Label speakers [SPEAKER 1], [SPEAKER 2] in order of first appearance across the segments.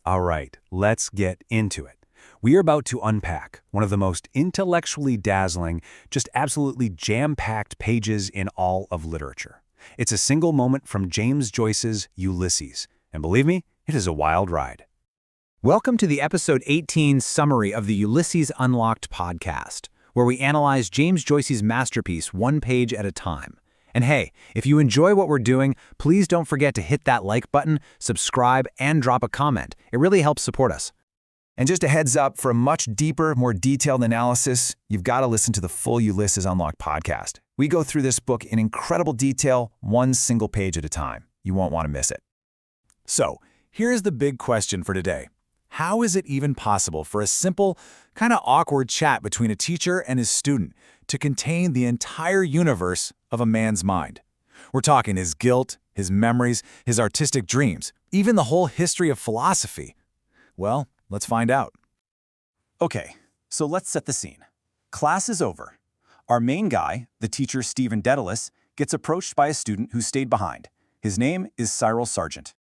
[SPEAKER 1] All right, let's get into it. We are about to unpack one of the most intellectually dazzling, just absolutely jam-packed pages in all of literature. It's a single moment from James Joyce's Ulysses, and believe me, it is a wild ride.
[SPEAKER 2] Welcome to the episode 18 summary of the Ulysses Unlocked podcast, where we analyze James Joyce's masterpiece one page at a time. And hey, if you enjoy what we're doing, please don't forget to hit that like button, subscribe, and drop a comment. It really helps support us.
[SPEAKER 3] And just a heads up, for a much deeper, more detailed analysis, you've got to listen to the full Ulysses Unlocked podcast. We go through this book in incredible detail, one single page at a time. You won't want to miss it.
[SPEAKER 1] So, here's the big question for today. How is it even possible for a simple, kind of awkward chat between a teacher and his student to contain the entire universe of a man's mind? We're talking his guilt, his memories, his artistic dreams, even the whole history of philosophy. Well, let's find out. Okay, so let's set the scene. Class is over. Our main guy, the teacher Stephen Dedalus, gets approached by a student who stayed behind. His name is Sargent.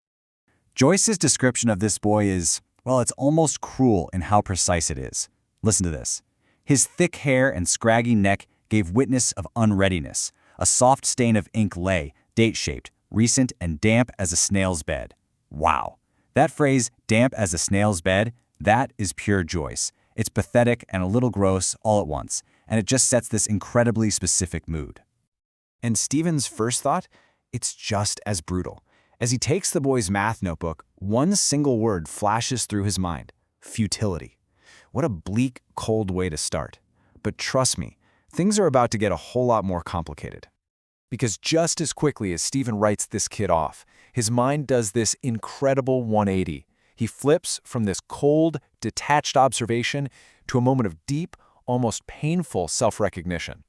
[SPEAKER 4] Joyce's description of this boy is, well, it's almost cruel in how precise it is. Listen to this. His thick hair and scraggy neck gave witness of unreadiness. A soft stain of ink lay, date-shaped, recent and damp as a snail's bed. Wow. That phrase, damp as a snail's bed, that is pure Joyce. It's pathetic and a little gross all at once, and it just sets this incredibly specific mood.
[SPEAKER 3] And Stephen's first thought? It's just as brutal. As he takes the boy's math notebook, one single word flashes through his mind: futility. What a bleak, cold way to start. But trust me, things are about to get a whole lot more complicated. Because just as quickly as Stephen writes this kid off, his mind does this incredible 180. He flips from this cold, detached observation to a moment of deep, almost painful self-recognition.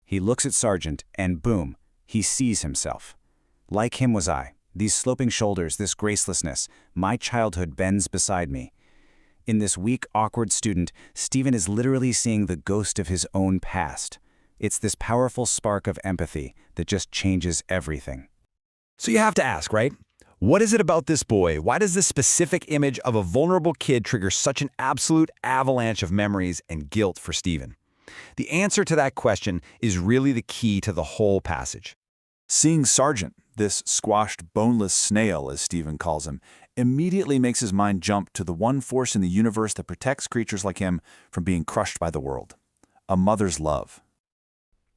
[SPEAKER 4] He looks at Sargent, and boom, he sees himself. Like him was I. These sloping shoulders, this gracelessness, my childhood bends beside me. In this weak, awkward student, Stephen is literally seeing the ghost of his own past. It's this powerful spark of empathy that just changes everything.
[SPEAKER 1] So you have to ask, right? What is it about this boy? Why does this specific image of a vulnerable kid trigger such an absolute avalanche of memories and guilt for Stephen? The answer to that question is really the key to the whole passage.
[SPEAKER 5] Seeing Sargent, this squashed, boneless snail, as Stephen calls him, immediately makes his mind jump to the one force in the universe that protects creatures like him from being crushed by the world: a mother's love.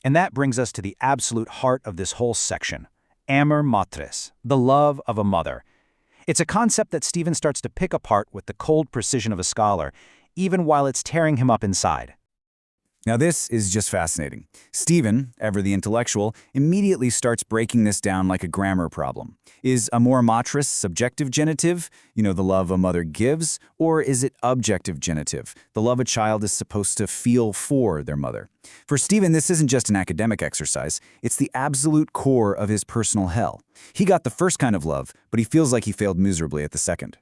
[SPEAKER 2] And that brings us to the absolute heart of this whole section: Amor Matris, the love of a mother. It's a concept that Stephen starts to pick apart with the cold precision of a scholar, even while it's tearing him up inside.
[SPEAKER 3] Now this is just fascinating. Stephen, ever the intellectual, immediately starts breaking this down like a grammar problem. Is Amor Matris subjective genitive, the love a mother gives, or is it objective genitive, the love a child is supposed to feel for their mother? For Stephen, this isn't just an academic exercise, it's the absolute core of his personal hell. He got the first kind of love, but he feels like he failed miserably at the second.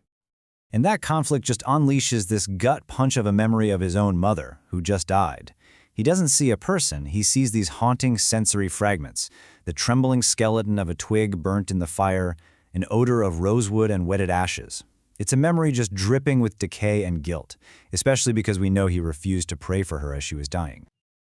[SPEAKER 2] And that conflict just unleashes this gut punch of a memory of his own mother, who just died. He doesn't see a person, he sees these haunting sensory fragments, the trembling skeleton of a twig burnt in the fire, an odor of rosewood and wetted ashes. It's a memory just dripping with decay and guilt, especially because we know he refused to pray for her as she was dying.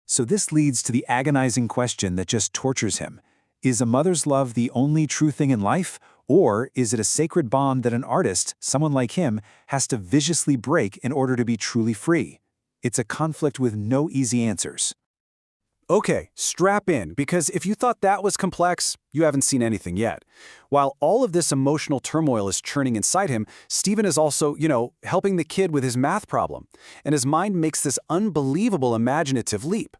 [SPEAKER 5] So this leads to the agonizing question that just tortures him. Is a mother's love the only true thing in life, or is it a sacred bond that an artist, someone like him, has to viciously break in order to be truly free? It's a conflict with no easy answers.
[SPEAKER 1] Okay, strap in, because if you thought that was complex, you haven't seen anything yet. While all of this emotional turmoil is churning inside him, Stephen is also, helping the kid with his math problem, and his mind makes this unbelievable imaginative leap.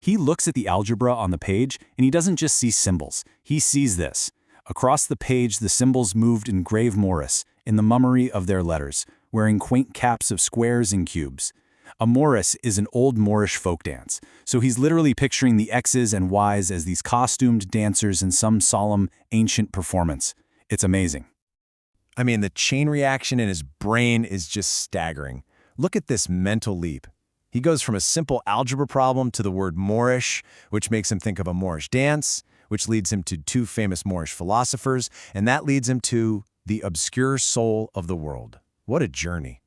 [SPEAKER 1] He looks at the algebra on the page, and he doesn't just see symbols. He sees this. Across the page, the symbols moved in grave Morris, in the mummery of their letters, wearing quaint caps of squares and cubes. A Morris is an old Moorish folk dance, so he's literally picturing the X's and Y's as these costumed dancers in some solemn, ancient performance. It's amazing.
[SPEAKER 6] I mean, the chain reaction in his brain is just staggering. Look at this mental leap. He goes from a simple algebra problem to the word Moorish, which makes him think of a Moorish dance, which leads him to two famous Moorish philosophers, and that leads him to the obscure soul of the world. What a journey.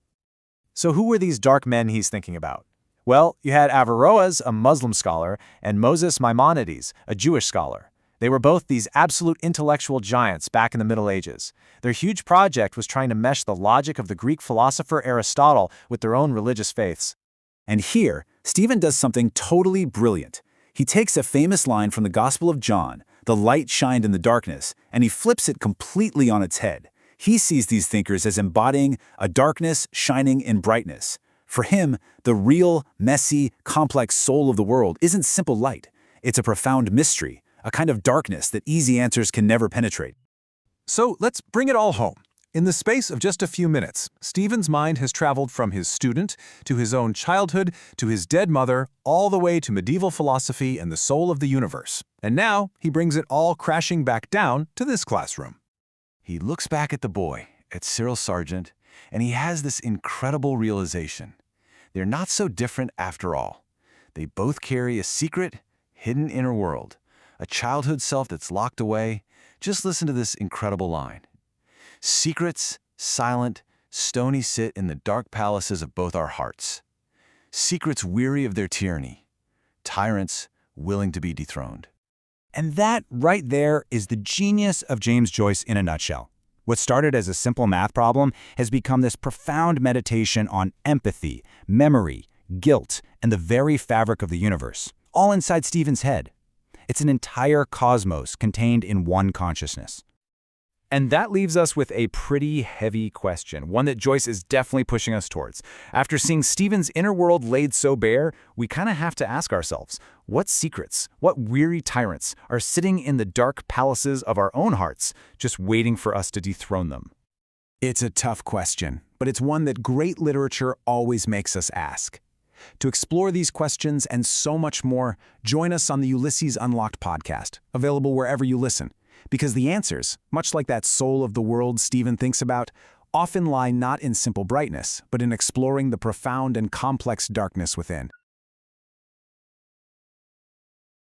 [SPEAKER 3] So who were these dark men he's thinking about? Well, you had Averroes, a Muslim scholar, and Moses Maimonides, a Jewish scholar. They were both these absolute intellectual giants back in the Middle Ages. Their huge project was trying to mesh the logic of the Greek philosopher Aristotle with their own religious faiths.
[SPEAKER 5] And here, Stephen does something totally brilliant. He takes a famous line from the Gospel of John, "The light shined in the darkness," and he flips it completely on its head. He sees these thinkers as embodying a darkness shining in brightness. For him, the real, messy, complex soul of the world isn't simple light. It's a profound mystery, a kind of darkness that easy answers can never penetrate.
[SPEAKER 1] So let's bring it all home. In the space of just a few minutes, Stephen's mind has traveled from his student to his own childhood to his dead mother, all the way to medieval philosophy and the soul of the universe. And now he brings it all crashing back down to this classroom.
[SPEAKER 6] He looks back at the boy, at Cyril Sargent, and he has this incredible realization. They're not so different after all. They both carry a secret, hidden inner world, a childhood self that's locked away. Just listen to this incredible line. Secrets, silent, stony sit in the dark palaces of both our hearts. Secrets weary of their tyranny. Tyrants willing to be dethroned.
[SPEAKER 4] And that right there is the genius of James Joyce in a nutshell. What started as a simple math problem has become this profound meditation on empathy, memory, guilt, and the very fabric of the universe, all inside Stephen's head. It's an entire cosmos contained in one consciousness.
[SPEAKER 3] And that leaves us with a pretty heavy question, one that Joyce is definitely pushing us towards. After seeing Stephen's inner world laid so bare, we kind of have to ask ourselves, what secrets, what weary tyrants are sitting in the dark palaces of our own hearts, just waiting for us to dethrone them?
[SPEAKER 1] It's a tough question, but it's one that great literature always makes us ask. To explore these questions and so much more, join us on the Ulysses Unlocked podcast, available wherever you listen. Because the answers, much like that soul of the world Stephen thinks about, often lie not in simple brightness, but in exploring the profound and complex darkness within.